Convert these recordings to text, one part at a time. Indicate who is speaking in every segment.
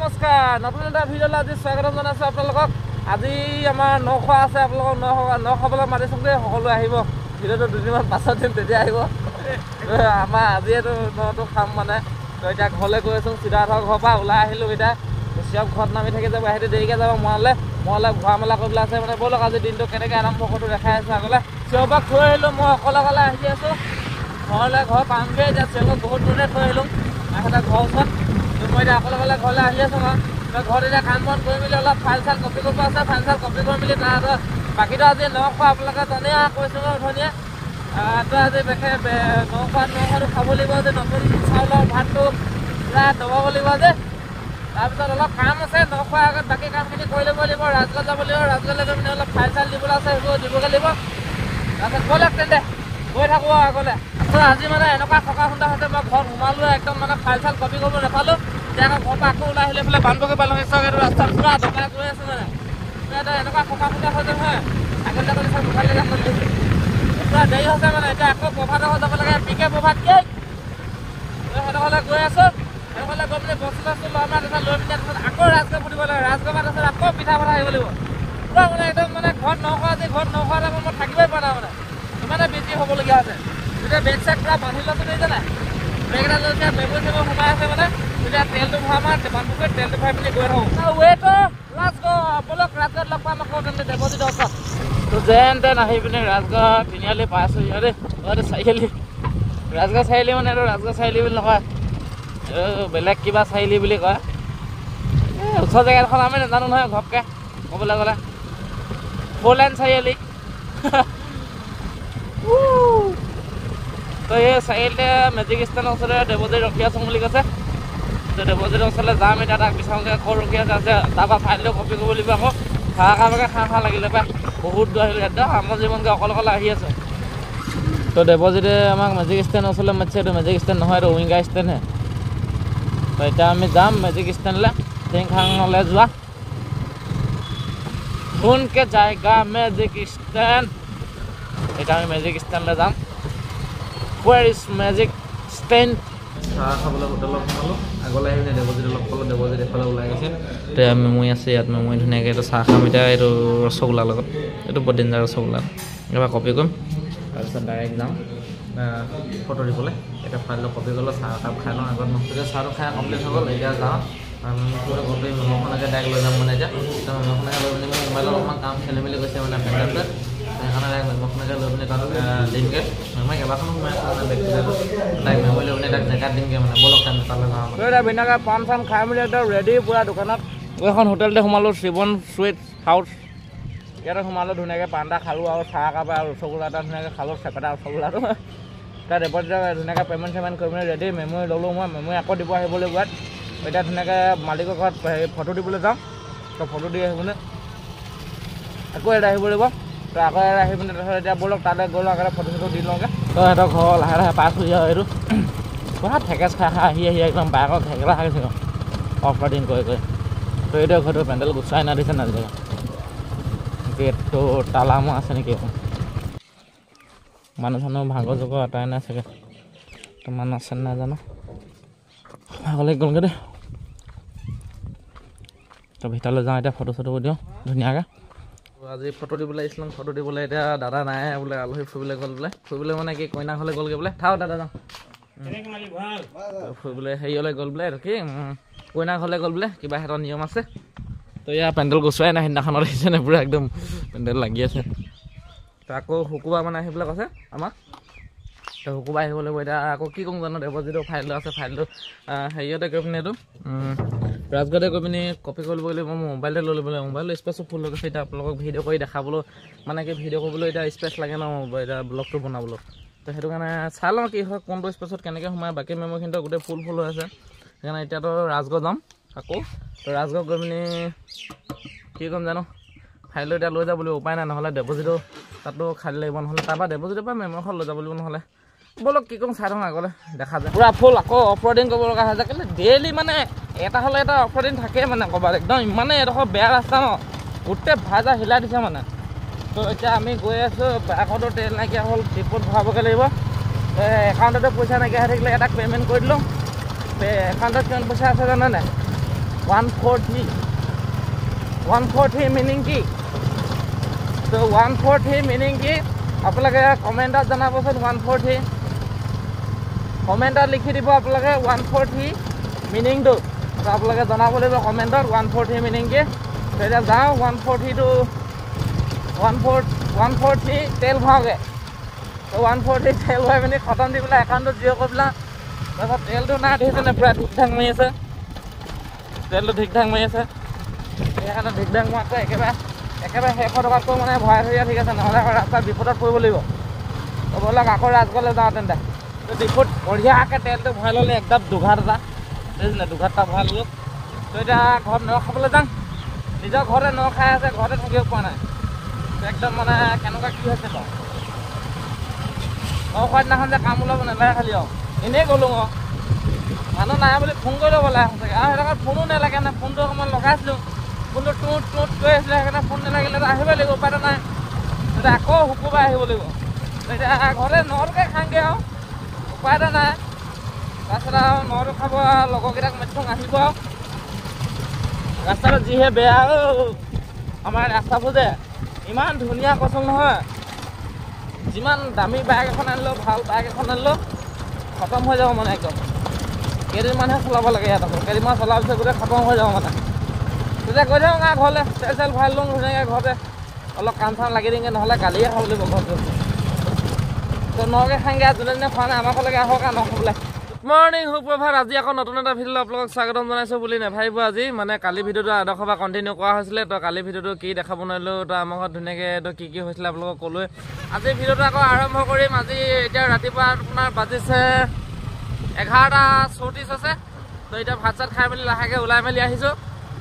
Speaker 1: নমস্কাৰ নতুন এটা ভিডিঅ'লৈ আজি স্বাগতম জনাইছোঁ আপোনালোকক। আজি আমাৰ নখোৱা আছে, আপোনালোকক ন খাবলৈ মাতিছোঁ দেই। সকলো আহিব, ভিডিঅ'টো দুদিনমান পাছত দিম, তেতিয়া আহিব। আমাৰ আজিয়েতো নটো খাম মানে। তো এতিয়া ঘৰলৈ গৈ আছোঁ, চিধাধৰ ঘৰৰ পৰা ওলাই আহিলোঁ। এতিয়া চিয়ক ঘৰত নামি থাকি যাব, আহিতে দেৰিকৈ যাব মৰালৈ ঘূৰা মেলা কৰিবলৈ আছে মানে। ব'লক আজি দিনটো কেনেকৈ আৰম্ভ কৰোঁ দেখাই আছোঁ আগলৈ। চিয়কৰ থৈ আহিলোঁ, মই অকলে আহি আছোঁ ঘৰ পামগৈ। এতিয়া চিয়কক বহুত দূৰতে থৈ আহিলোঁ এখেতে ঘৰৰ ওচৰত। মই এতিয়া অকলে ঘৰলৈ আহি আছোঁ মই। ঘৰত এতিয়া কাম বন কৰি মেলি অলপ ফাইল চাইল কপি কৰিব আছে, ফাইল চাইল কপি কৰি মেলি তাৰ বাকীটো আজি নখোৱা আপোনালোকে জানে কৈছোঁ ধনীয়া। তো আজি নখোৱাটো খাব লাগিব যে, নতুন চাউলৰ ভাতটো পূৰা দবাব লাগিব যে। তাৰপিছত অলপ কাম আছে, নখোৱাৰ আগত বাকী কামখিনি কৰি ল'ব লাগিব। ৰাজগড় যাব লাগিব, ৰাজগড়লৈ গৈ পিনে অলপ ফাইল চাইল দিবলৈ আছে, সেইবোৰ দিবগৈ লাগিব। তাৰপিছত ব'লক তেন্তে গৈ থাকোঁ আৰু আগলৈ। আজি মানে এনেকুৱা থকা খুন্দা হৈছে, মই ঘৰত সোমালোঁ একদম মানে ফাইল চাইল কপি কৰিব নাপালোঁ। এতিয়া আকৌ ঘৰৰ পৰা আকৌ ওলাই আহিলে এইফালে বানবগী পালোঁ। এইটো ৰাস্তা পূৰা দবাই গৈ আছে মানে। এতিয়া এনেকুৱা থকা খুন্দা হৈছে নহয়, আগতে চব উঠালে যাম বুলি পূৰা দেৰি হৈছে মানে। এতিয়া আকৌ প্ৰভাতৰ ঘৰত যাব লাগে, পিকে প্ৰভাত কি সেইডোখৰলৈ গৈ আছোঁ। সেইডোখৰলৈ গৈ পিনে বস্তু চস্তু লৈ আমাৰ তাৰপিছত লৈ পিনে তাৰপিছত আকৌ ৰাজগড় ফুটিব লাগিব। ৰাজগড় পৰা তাৰপিছত আকৌ পিঠা পঠা আহিব লাগিব। পূৰা মানে একদম মানে ঘৰত নখোৱা আজি, ঘৰত নখোৱা টাইমত মই থাকিবই পৰা নাই মানে, ইমানে বিজি হ'বলগীয়া আছে। এতিয়া বেগ চেগ পূৰা বান্ধি লৈছোঁ দেখিছে নাই, বেগ এটা লৈছে, মেমৰি চেমৰি সোমাই আছে মানে। এতিয়া তেলটো ভৰাম আৰু বানপুখুৰীত তেলটো ভৰাই পিনি গৈ থাকোঁ। ৱেইটো ৰাজগড়, ব'লক ৰাজগড়ত লগ পাম আকৌ তেন্তে দেৱজিতৰ ওচৰত। তো যেন তেন আহি পিনে ৰাজগড় তিনিআলি পাইছোঁ সিহঁতে। এইটো চাৰিআলি, ৰাজগড় চাৰিআলি মানে এইটো ৰাজগড় চাৰিআলি বুলি নকয়, এইটো বেলেগ কিবা চাৰিআলি বুলি কয়। এই ওচৰ জেগাডোখৰ আমি নাজানো নহয় ঘপকৈ ক'বলৈ গ'লে। 4 লাইন চাৰিআলি। তো এই চাৰিআলিতে মেজিক ষ্টেণ্ডৰ ওচৰতে দেৱজিত ৰখি আছোঁ বুলি কৈছে। তো দেৱজিতৰ ওচৰলৈ যাম এতিয়া, তাক বিচাৰোঁগৈ ক'ত ৰখি আছে। তাৰপৰা ফাইলটো কপি কৰিব লাগিব আকৌ। খাহ লাগিলে পাই, বহুত দূৰ আহিলোঁ একদম আমাৰ জীৱনকৈ অকলে আহি আছোঁ। তো দেৱজিতে আমাক মেজিক ষ্টেণ্ডৰ ওচৰলৈ মাতিছে। এইটো মেজিক ষ্টেণ্ড নহয়, এইটো উইংগাৰ ষ্টেণ্ডহে। তো এতিয়া আমি যাম মেজিক ষ্টেণ্ডলৈ, টিংখাঙলৈ যোৱা। কোনকে জায়গা মেজিক ষ্টেণ্ড, এতিয়া আমি মেজিক ষ্টেণ্ডলৈ যাম। Where is magic stand? চাহ খাবলৈ হোটেলত সোমালোঁ, আগলৈ আহি পিনে দেৱজিত লগ পালোঁ। দেৱজিত এফালে ওলাই গৈছে। এতিয়া মেমৰি আছে ইয়াত, মেমৰি ধুনীয়াকৈ এইটো চাহ খাম এতিয়া। এইটো ৰসগোল্লাৰ লগত, এইটো বৰ ডেঞ্জাৰ ৰসগোল্লা। এবাৰ কপি কৰিম, তাৰপিছত ডাইৰেক্ট যাম ফটো দিবলৈ। এতিয়া ফাইলটো কপি কৰিলোঁ, চাহ একাপ খাই লওঁ আগত। এতিয়া চাহটো খাই কমপ্লিট হৈ গ'ল। এতিয়া যাওঁ কপি মেমখনকে ডাইৰেক্ট লৈ যাম মানে। এতিয়া মেমখনকে লৈ পিনে মোবাইলত অকণমান কাম খেলি মেলি গৈছে মানে পেণ্ডালটোত, সেইকাৰণে ডাইৰেক্ট মেমখনকে লৈ পিনে তাত দিমগৈ। মেমৰি কেইবাখনো সোমাই আছে মানে বেগটো, ডাইৰেক্ট মেমৰি লৈ পিনে তাক জেগাত দিমগৈ মানে। ব'লক তালৈ যাওঁ। এতিয়া ধুনীয়াকৈ পাণ চান খাই মেলি একদম ৰেডি পূৰা দোকানত। এখন হোটেলতে সোমালোঁ, শ্ৰীবন চুইট হাউচ। ইয়াতে সোমালোঁ, ধুনীয়াকৈ পাণ এটা খালোঁ আৰু চাহ একাপ আৰু ৰসগোল্লা এটা ধুনীয়াকৈ খালোঁ, চেপেটা ৰসগোল্লাটো। তাত দেৱজিতে ধুনীয়াকৈ পে'মেণ্ট কৰি পিনে ৰেডি। মেমৰি ল'লোঁ মই, মেমৰি আকৌ দিব আহিবলৈ গোৱাত। এতিয়া ধুনীয়াকৈ মালিকৰ ঘৰত ফটো দিবলৈ যাওঁ। তো ফটো দি আহিবলৈ আকৌ এটা আহিব লাগিব। তো আকৌ আহি পিনে তাৰপিছত এতিয়া ব'লক তালৈ গ'লোঁ, আগতে ফটো চটো দি লওঁগৈ। তো সিহঁতৰ ঘৰ লাহে পাইছোঁ আৰু এইটো পুৰা থেকেচ খাই আহি একদম বাইকৰ ঘেকেলা খাইছে অফ ৰাইডিং কৰি। তো এইটো ঘৰটো পেণ্ডেল গুচাই নাদিছে না জেগা, গেটটো তালা মোৰ আছে নেকি? মানুহ ভাগৰ জোগৰ আঁতৰাই নাই চাগে, তো মানুহ আছে নাজানো। আগলৈ গ'লগৈ দেই। তো ভিতৰলৈ যাওঁ এতিয়া, ফটো চটো দিওঁ ধুনীয়াকৈ। আজি ফটো দিবলৈ আহিছিলোঁ, ফটো দিবলৈ এতিয়া দাদা নাই বোলে, আলহী ফুৰিবলৈ গ'ল বোলে। ফুৰিবলৈ মানে কি কইনা ঘৰলৈ গ'লগৈ বোলে। থাও দাদা যাওঁ ফুৰিবলৈ, হেৰিয়লৈ গ'ল বোলে, এইটো কি কইনা ঘৰলৈ গ'ল বোলে, কিবা সিহঁতৰ নিয়ম আছে। তো ইয়াৰ পেণ্ডেল গুচোৱাই নাই, সেইদিনাখনত আহিছে নে পূৰা একদম পেণ্ডেল লাগি আছে। তো আকৌ শুকুৰবাৰ মানে আহিবলৈ কৈছে আমাক। তো শুকুৰবাৰ আহিব লাগিব। এতিয়া আকৌ কি ক'ম জানো, দেৱজিতো ফাইলটো আছে, ফাইলটো হেৰিয়তে গৈ পিনে এইটো ৰাজগড়তে গৈ পিনি কপি কৰি ল'ব লাগিব। মই মোবাইলতে লৈ ল'ব লাগিব, মোবাইলটো স্পেচো ফুল হৈ গৈছে। এতিয়া আপোনালোকক ভিডিঅ' কৰি দেখাবলৈ মানে কি ভিডিঅ' কৰিবলৈ এতিয়া স্পেচ লাগে ন এতিয়া ব্লগটো বনাবলৈ। তো সেইটো কাৰণে চাই লওঁ কি হয়, কোনটো স্পেচত কেনেকৈ সোমাই। বাকী মেমৰিখিনিতো গোটেই ফুল হৈ আছে। সেইকাৰণে এতিয়াতো ৰাজগড় যাম আকৌ। তো ৰাজগড় গৈ পিনি কি ক'ম জানো, ফাইলটো এতিয়া লৈ যাব লাগিব, উপায় নাই। নহ'লে দেৱজিতো তাতো খালী লাগিব, নহ'লে তাৰপৰা দেৱজিতৰ পৰা মেমৰিখন লৈ যাব লাগিব। নহ'লে ব'লক কি ক'ম চাই থাকোঁ, আগলৈ দেখা যায়। পূৰা ফুল আকৌ অফ ৰ'ডিং কৰিব লগা হৈছে, কিন্তু ডেইলি মানে এটা হ'লে এটা অফ ৰ'ডিং থাকেই মানে ক'ৰবাত। একদম ইমানে এডোখৰ বেয়া ৰাস্তা ন, গোটেই ভাজা হিলাই দিছে মানে। তো এতিয়া আমি গৈ আছোঁ, বাইকতো তেল নাইকিয়া হ'ল, ট্ৰিপত ভৰাবগৈ লাগিব। একাউণ্টতে পইচা নাইকিয়া হৈ থাকিলে এটাক পে'মেণ্ট কৰি দিলোঁ। একাউণ্টত কিমান পইচা আছে জানে নাই? 143 143 মিনিং কি তো 143 মিনিং কি আপোনালোকে কমেণ্টত জনাবচোন 143 কমেণ্টত লিখি দিব আপোনালোকে 143 মিনিংটো তো আপোনালোকে জনাব লাগিব কমেণ্টত 143 মিনিং কি তো এতিয়া যাওঁ 143 to 143 তেল ভৰাওঁগৈ তো 140 তেল ভৰাই পিনি খতম দি পেলাই একাউণ্টটো জিৰ' কৰি পেলাই তাৰপিছত তেলটো নাই দেখিছেনে পূৰা ঠিক ঠাক মাৰি আছে তেলটো ঠিক ঠাক মাৰি আছে সেইকাৰণে ঠিক ঠাক মাৰাকৈ একেবাৰে 100 টকাতকৈ মানে ভৰাই থৈ দিয়া ঠিক আছে নহ'লে আকৌ ৰাস্তাত বিপদত পৰিব লাগিব তো ব'লক আকৌ ৰাজগড়লৈ যাওঁ তেন্তে তো ডিপুত বঢ়িয়াকৈ তেলটো ভৰাই ল'লে একদম দুঘাট এটা দেখিছিলে দুঘাট এটা ভৰাই ল'লোঁ তো এতিয়া ঘৰত ন খাবলৈ যাওঁ নিজৰ ঘৰতে ন খাই আছে ঘৰতে থাকিব পৰা নাই একদম মানে কেনেকুৱা কি হৈছে বাৰু খোৱা দিনাখন যে কাম ওলাব নালাগে খালি আৰু এনেই গ'লোঁ আকৌ মানুহ নাই বুলি ফোন কৰি ল'ব লাগে সঁচাকৈ আৰু সেইডোখৰত ফোনো নালাগে নে ফোনটো অকণমান লগাইছিলোঁ ফোনটো টুট কৰি আছিলে সেইকাৰণে ফোন নালাগিলে আহিব লাগিব উপায়টো নাই তেতিয়া আকৌ শুকুৰবাৰে আহিব লাগিব এতিয়া ঘৰতে নটোকে খাওঁগৈ আৰু উপায়টো নাই তাৰপিছত আৰু নটো খাব আৰু লগৰকেইটাক মাতি থওঁ আহিব আৰু ৰাস্তাটো যিহে বেয়া আমাৰ ৰাস্তাবোৰ যে ইমান ধুনীয়া কৈছোঁ নহয় যিমান দামী বাইক এখন আনিলেও ভাল বাইক এখন আনিলেও খতম হৈ যাব মানে একদম কেইদিনমানহে চলাব লাগে ইয়াত আকৌ কেইদিনমান চলাৰ পিছত গোটেই খতম হৈ যাব মানে তেতিয়া গৈ থাকোঁ ঘৰলৈ তেল চেল ভৰাই লওঁ ধুনীয়াকৈ ঘৰতে অলপ কাম চাম লাগি দিওঁগৈ নহ'লে গালিয়ে খাব লাগিব ঘৰত তো নকে খাওঁগৈ যোনে যোনে খোৱা নাই আমাৰ ঘৰলৈকে আহক আৰু নখাবলৈ গুড মৰ্ণিং সুপ্ৰভাত আজি আকৌ নতুন এটা ভিডিঅ'লৈ আপোনালোকক স্বাগতম জনাইছোঁ বুলি নাভাবিব আজি মানে কালি ভিডিঅ'টো আদৰ্শৰ পৰা কণ্টিনিউ কৰা হৈছিলে তো কালি ভিডিঅ'টো কি দেখাব নোৱাৰিলোঁ তো আমাৰ ঘৰত ধুনীয়াকৈ এইটো কি হৈছিলে আপোনালোকক ক'লোৱে আজি ভিডিঅ'টো আকৌ আৰম্ভ কৰিম আজি এতিয়া ৰাতিপুৱা আপোনাৰ বাজিছে 11:34 আছে তো এতিয়া ভাত চাত খাই মেলি লাহেকৈ ওলাই মেলি আহিছোঁ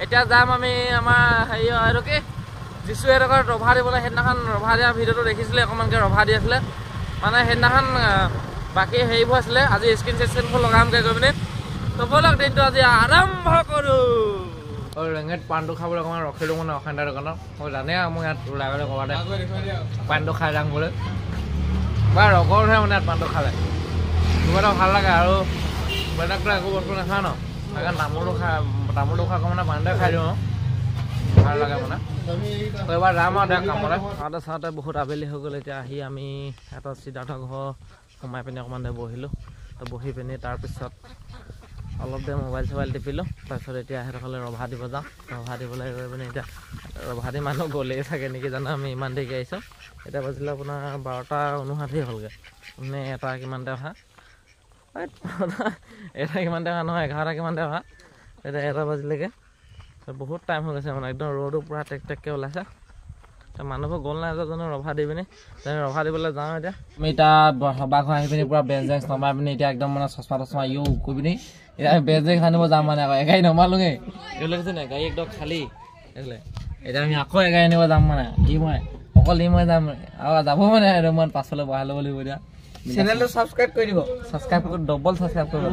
Speaker 1: এতিয়া যাম আমি আমাৰ হেৰি এইটো কি যিচুহঁতৰ ৰভা দিবলৈ সেইদিনাখন ৰভা দিয়া ভিডিঅ'টো দেখিছিলে অকণমানকৈ ৰভা দি আছিলে মানে সেইদিনাখন বাকী হেৰিবোৰ আছিলে আজি স্ক্ৰীন চেক্সনবোৰ লগামগৈ গৈ পিনি তো ব'লক দিনটো আজি আৰম্ভ কৰোঁ ৰেঙেত পাণটো খাবলৈ অকণমান ৰখিলোঁ মানে অখান্দাৰ দোকানত মই জানে আৰু মই ইয়াত ওলাই গ'লে ক'ৰবাতে পাণটো খাই যাম বোলে বা ৰগৰহে মানে ইয়াত পাণটো খালে কিবা এটা ভাল লাগে আৰু বেলেগটো একো বস্তু নাখাওঁ ন সেইকাৰণে তামোলটো খাই মানে পাণটোৱে খাই দিওঁ ভাল লাগে মানে তো এবাৰ যাম আৰু এতিয়া কামলৈ চাওঁতে বহুত আবেলি হৈ গ'ল এতিয়া আহি আমি এটা সিদ্ধাৰ্থ ঘৰ সোমাই পিনি অকণমান দেৰি বহিলোঁ তো বহি পিনি তাৰপিছত অলপ দেৰি মোবাইল চোবাইল টিপিলোঁ তাৰপিছত এতিয়া সেইডোখৰলৈ ৰভা দিব যাওঁ ৰভা দিবলৈ গৈ পিনি এতিয়া ৰভা দি মানুহ গ'লেই চাগে নেকি জানো আমি ইমান দেৰিকৈ আহিছোঁ এতিয়া বাজিলে আপোনাৰ 12:59 হ'লগৈ মানে এটা কিমানতে অহা এটা কিমানতে অহা নহয় 11টা কিমানতে অহা এতিয়া 1 বাজিলেগৈ বহুত টাইম হৈ গৈছে মানে একদম ৰ'দো পূৰা টেককৈ ওলাইছে মানুহবোৰ গ'ল নাই জানো ৰভা দি পিনি ৰভা দিবলৈ যাওঁ এতিয়া আমি এতিয়া সভা ঘৰ আহি পিনি পূৰা বেঞ্চ জেঞ্চ নমাই পিনি এতিয়া একদম মানে চচমা তচমা কৈ পিনি এতিয়া আমি বেঞ্চ জেঞ্চ আনিব যাম মানে আকৌ এগাড়ী নমালোগৈ এইবিলাক দেখিছে নাই গাড়ী একদম খালী এইফালে এতিয়া আমি আকৌ এগাড়ী আনিব যাম মানে মই অকল মই যাম আৰু যাব মানে মই পাছলৈ বহাই ল'ব লাগিব এতিয়া চেনেলটো ছাবস্ক্ৰাইব কৰি দিব ছাবস্ক্ৰাইব কৰি ডবল ছাবস্ক্ৰাইব কৰিব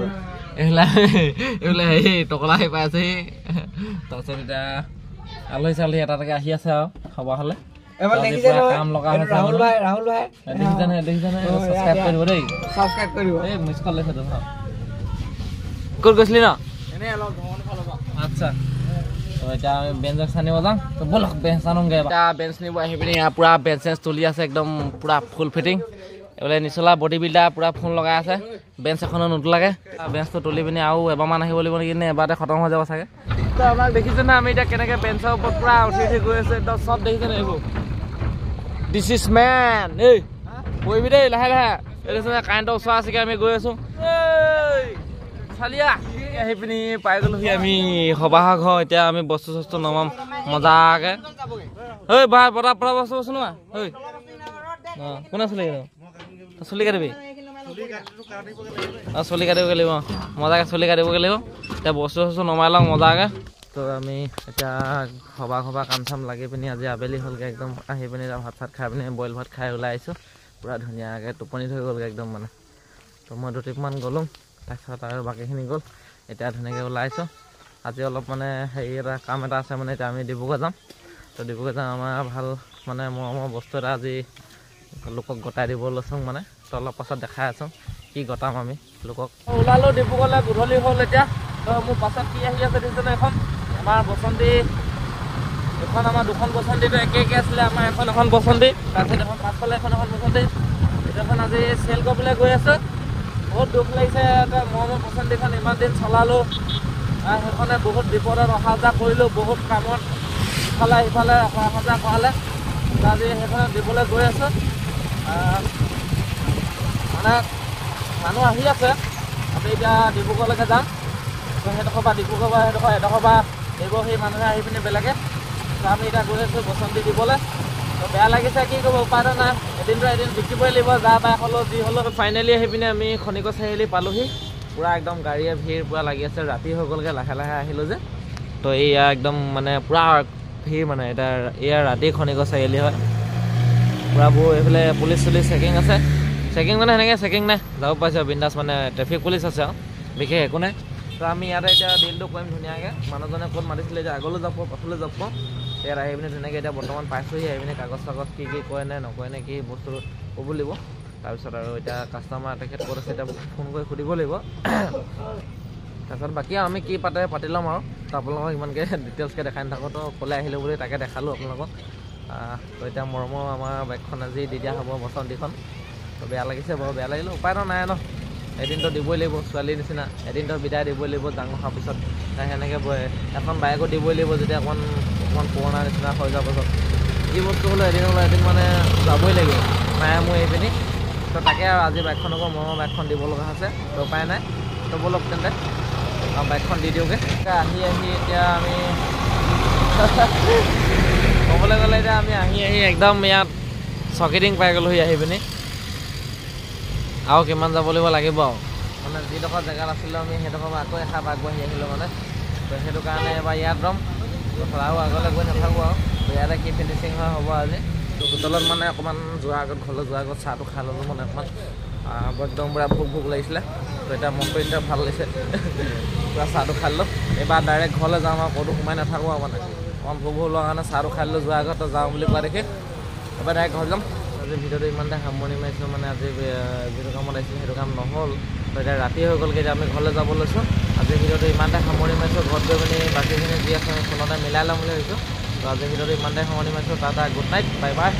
Speaker 1: এইফালে হেৰি টকলা আহি পাই আছে তাৰপিছত এতিয়া আলহী চালহী এটা এটাকৈ আহি আছে আৰু সভা হ'লে কাম লগা হৈছে ৰাহুল ভাই দেখিছেনে ছাবস্ক্ৰাইব কৰিব দেই ছাবস্ক্ৰাইব কৰিব এই মিছ কল লৈছে তোমাৰ ক'ত গৈছিলি ন এনেই অলপ ভ্ৰমণ ফালৰ আচ্ছা তো এতিয়া আমি বেঞ্চ আনিব যাওঁ তো ব'লক বেঞ্চ আনোগৈ এতিয়া বেঞ্চ নিব আহি পিনি পূৰা বেঞ্চ চেঞ্চ তুলি আছে একদম পূৰা ফুল ফিটিং এইফালে নিচলা বডি বিল্ডাৰ পূৰা ফোন লগাই আছে বেঞ্চ এখনো নোতোলাগে বেঞ্চটো তুলি পিনি আৰু এবাৰমান আহিব লাগিব নেকি নে এবাৰতে খতম হৈ যাব চাগে তো আপোনাক দেখিছে না আমি এতিয়া কেনেকৈ বেঞ্চৰ ওপৰত পূৰা উঠি গৈ আছে একদম চব দেখিছে নাই এইবোৰ দিছ ইজ মেন এই বহিবি দেই লাহে লাহে দেখিছে কাৰেণ্টৰ ওচৰ আছেগৈ আমি গৈ আছোঁ চালিয়া আহি পিনি পাই গ'লোহি আমি সভা ঘৰ এতিয়া আমি বস্তু চস্তু নমাম মজাকৈ ঐ ভাই বতা বস্তু নোৱা ঐ অঁ কোনে চলি চুলি কাটিবি অঁ চুলি কাটিবগৈ লাগিব মজাকৈ চুলি কাটিবগৈ লাগিব এতিয়া বস্তু চস্তু নমাই লওঁ মজাকৈ তো আমি এতিয়া সভা কাম চাম লাগি পিনি আজি আবেলি হ'লগৈ একদম আহি পিনি ভাত চাত খাই পিনি বইল ভাত খাই ওলাই আহিছোঁ পূৰা ধুনীয়াকৈ টোপনি থৈ গ'লগৈ একদম মানে তো মই 2 টিপমান গ'লোঁ তাৰপিছত আৰু বাকীখিনি গ'ল এতিয়া ধুনীয়াকৈ ওলাইছোঁ আজি অলপ মানে হেৰি এটা কাম এটা আছে মানে এতিয়া আমি ডিব্ৰুগড় যাম তো ডিব্ৰুগড় যাম আমাৰ ভাল মানে মৰমৰ বস্তু এটা আজি লোকক গতাই দিব লৈছোঁ মানে তো অলপ পাছত দেখাই আছোঁ কি গতাম আমি লোকক ওলালোঁ ডিব্ৰুগড়লৈ গধূলি হ'ল এতিয়া তো মোৰ পাছত কি আহি আছে দেখিছেনে এখন আমাৰ বসন্তী এখন আমাৰ দুখন বসন্তীটো একে একে আছিলে আমাৰ এখন বসন্তী তাৰপিছত এখন পাছফালে এখন বসন্তী এইখন আজি চেল কৰিবলৈ গৈ আছে বহুত দুখ লাগিছে এটা মৰমৰ বসন্তীখন ইমান দিন চলালোঁ সেইখনে বহুত বিপদত অহা যোৱা কৰিলোঁ বহুত কামত ইফালে সিফালে অহা যোৱা কৰালে আজি সেইখনে দিবলৈ গৈ আছোঁ মানে মানুহ আহি আছে আমি এতিয়া ডিব্ৰুগড়লৈকে যাম সেইডোখৰ পৰা ডিব্ৰুগড় পৰা এডোখৰ পৰা দিব সেই মানুহে আহি পিনি বেলেগে আমি এতিয়া গৈ আছোঁ বসন্তী দিবলৈ তো বেয়া লাগিছে কি ক'ব উপায় নাই এদিনটো এদিন বিকিবই লাগিব যা বাইক হ'লেও যি হ'লেও ফাইনেলি আহি পিনে আমি খনিকৰ চাৰিআলি পালোহি পূৰা একদম গাড়ীয়ে ভিৰ পূৰা লাগি আছে ৰাতি হৈ গ'লগৈ লাহে লাহে আহিলোঁ যে তো এয়া একদম মানে পূৰা ভিৰ মানে এতিয়া এয়া ৰাতি খনিকৰ চাৰিআলি হয় পূৰা বহু এইফালে পুলিচ চুলিচ চেকিং আছে চেকিং মানে সেনেকৈ চেকিং নাই যাব পাইছোঁ বিন্দাছ মানে ট্ৰেফিক পুলিচ আছে আৰু বিশেষ একো নাই তো আমি ইয়াতে এতিয়া ডিলটো কৰিম ধুনীয়াকৈ মানুহজনে ক'ত মাতিছিলে এতিয়া আগলৈ যাব পাছলৈ যাব ইয়াত আহি পিনে ধুনীয়াকৈ এতিয়া বৰ্তমান পাইছোঁহি আহি পিনে কাগজ চাগজ কি কি কয় নে নকয় নে কি বস্তু ক'ব লাগিব তাৰপিছত আৰু এতিয়া কাষ্টমাৰ তেখেত ক'ত আছে এতিয়া ফোন কৰি সুধিব লাগিব তাৰপিছত বাকী আমি কি পাতি ল'ম আৰু তো আপোনালোকক ইমানকৈ ডিটেইলছকৈ দেখাই নাথাকোঁ তো ক'লে আহিলোঁ বুলি তাকে দেখালোঁ আপোনালোকক তো এতিয়া মৰমৰ আমাৰ বাইকখন আজি দি দিয়া হ'ব বসন্তীখন তো বেয়া লাগিছে বাৰু বেয়া লাগিলে উপায়টো নাই ন এদিনটো দিবই লাগিব ছোৱালীৰ নিচিনা এদিনটো বিদায় দিবই লাগিব ডাঙৰ হোৱাৰ পিছত সেনেকৈ এখন বাইকো দিবই লাগিব যেতিয়া অকণমান পুৰণা নিচিনা হৈ যোৱাৰ পাছত যি বস্তু হ'লেও এদিন মানে যাবই লাগিব মায়ে মোৰ এই পিনি তো তাকে আৰু আজি বাইকখনকো মৰমৰ বাইকখন দিব লগা হৈছে তো উপায় নাই তো ব'লক তেন্তে বাইকখন দি দিওঁগৈ আহি এতিয়া আমি ক'বলৈ গ'লে এতিয়া আমি আহি একদম ইয়াত চকিডিং পাই গ'লোহি আহি পিনি আৰু কিমান যাব লাগিব আৰু মানে যিডোখৰ জেগাত আছিলোঁ আমি সেইডোখৰ পৰা আকৌ এখাপ আগবাঢ়ি আহিলোঁ মানে তো সেইটো কাৰণে এবাৰ ইয়াত ৰ'ম আৰু আগলৈ গৈ নাথাকোঁ আৰু ইয়াতে কি ফিনিচিং হয় হ'ব আজি তো হোটেলত মানে অকণমান যোৱাৰ আগত ঘৰলৈ যোৱাৰ আগত চাহটো খাই ল'লোঁ মানে অকণমান একদম পূৰা ভোক লাগিছিলে তো এতিয়া মনটো এতিয়া ভাল লাগিছে পূৰা চাহটো খাই ল'লোঁ এইবাৰ ডাইৰেক্ট ঘৰলৈ যাম আৰু ক'তো সোমাই নাথাকোঁ আৰু মানে অকণমান ভোক লোৱাৰ কাৰণে চাহটো খাই ল'লোঁ যোৱাৰ আগত যাওঁ বুলি কোৱা দেখি এবাৰ ডাইৰেক্ট ঘৰ যাম আজি ভিডিঅ'টো ইমানতে সামৰণি মাৰিছিলোঁ মানে আজি যিটো কামত আহিছিলোঁ সেইটো কাম নহ'ল তো এতিয়া ৰাতি হৈ গ'লগৈ এতিয়া আমি ঘৰলৈ যাব লৈছোঁ আজি ভিডিঅ'টো ইমানতে সামৰণি মাৰিছোঁ ঘৰত গৈ পিনি বাকীখিনি যি আছে ফোনতে মিলাই ল'ম বুলি ভাবিছোঁ তো আজি ভিডিঅ'টো ইমানতে সামৰণি মাৰিছোঁ Tata good night bye bye